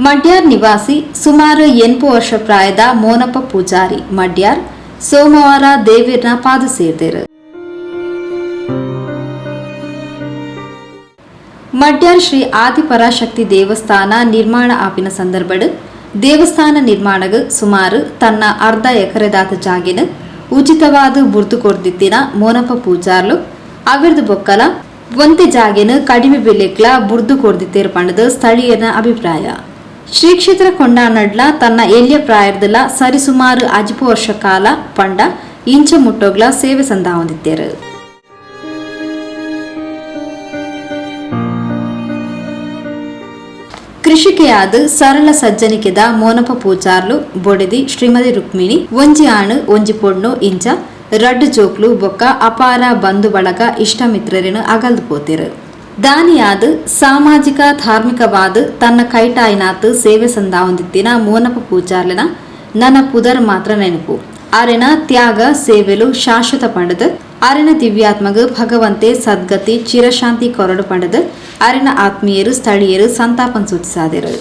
ಮಡ್ಯಾರ್ ನಿವಾಸಿ ಸುಮಾರು 8 ವರ್ಷ ಪ್ರಾಯದ ಮೋನಪ್ಪ ಪೂಜಾರಿ ಮಡ್ಯಾರ್ ಸೋಮವಾರ ದೇವೀರ್ನ ಪಾದ ಸೇರಿದರು. ಮಡ್ಯಾರ್ ಶ್ರೀ ಆದಿಪರಾಶಕ್ತಿ ದೇವಸ್ಥಾನ ನಿರ್ಮಾಣ ಆಪಿನ ಸಂದರ್ಭಡ್ ದೇವಸ್ಥಾನ ನಿರ್ಮಾಣಗ ಸುಮಾರು ತನ್ನ ಅರ್ಧ ಎಕರೆದಾತ ಜಾಗಿನ ಉಚಿತವಾದ ಬುರ್ದು ಕೊಡ್ದಿತ್ತಿನ ಮೋನಪ್ಪ ಪೂಜಾರ್ಲು ಅವಿರ್ದು ಬೊಕ್ಕಲ ಒಂತೆ ಜಾಗಿನ ಕಡಿಮೆ ಬೆಲೆಕ್ಲ ಬುರ್ದು ಕೊಡ್ದಿತ್ತೇರು ಪಂಡದ ಸ್ಥಳೀಯನ ಅಭಿಪ್ರಾಯ. ಶ್ರೀ ಕ್ಷೇತ್ರ ಕೊಂಡಾನಡ್ಲ ತನ್ನ ಎಲ್ಯ ಪ್ರಾಯರ್ದಲ ಸರಿಸುಮಾರು 5 ವರ್ಷ ಕಾಲ ಪಂಡ ಇಂಚ ಮುಟ್ಟೋಗ್ಲ ಸೇವೆ ಸಂದಾ ಹೊಂದಿತ್ತೇರು. ಕೃಷಿಕೆಯಾದ ಸರಳ ಸಜ್ಜನಿಕೆದ ಮೋನಪ್ಪ ಪೂಜಾರ್ಲು ಬೊಡೆದಿ ಶ್ರೀಮತಿ ರುಕ್ಮಿಣಿ ಒಂಜಿ ಆಣು ಒಂಜಿ ಪೊಣ್ಣು ಇಂಚ ರಡ್ಡು ಜೋಕ್ಲು ಬೊಕ್ಕ ಅಪಾರ ಬಂಧು ಬಳಗ ಇಷ್ಟ ಮಿತ್ರರನ್ನು ಅಗಲ್ದು ಪೋತಿರು. ದಾನಿಯಾದ ಸಾಮಾಜಿಕ ಧಾರ್ಮಿಕವಾದ ತನ್ನ ಕೈಟಾಯಿನಾತ್ ಸೇವೆ ಸಂದಾ ಹೊಂದಿತ್ತಿನ ಮೋನಪ್ಪ ಪೂಜಾರ್ಲನ ನನ್ನ ಪುದರ್ ಮಾತ್ರ ನೆನಪು ಆರೆನ ತ್ಯಾಗ ಸೇವೆಲು ಶಾಶ್ವತ ಪಂಡದ ಆರೆನ ದಿವ್ಯಾತ್ಮಗ ಭಗವಂತೆ ಸದ್ಗತಿ ಚಿರಶಾಂತಿ ಕೊರಡು ಪಂಡದ ಆರೆನ ಆತ್ಮೀಯರು ಸ್ಥಳೀಯರು ಸಂತಾಪನ್ ಸೂಚಿಸಾದರು.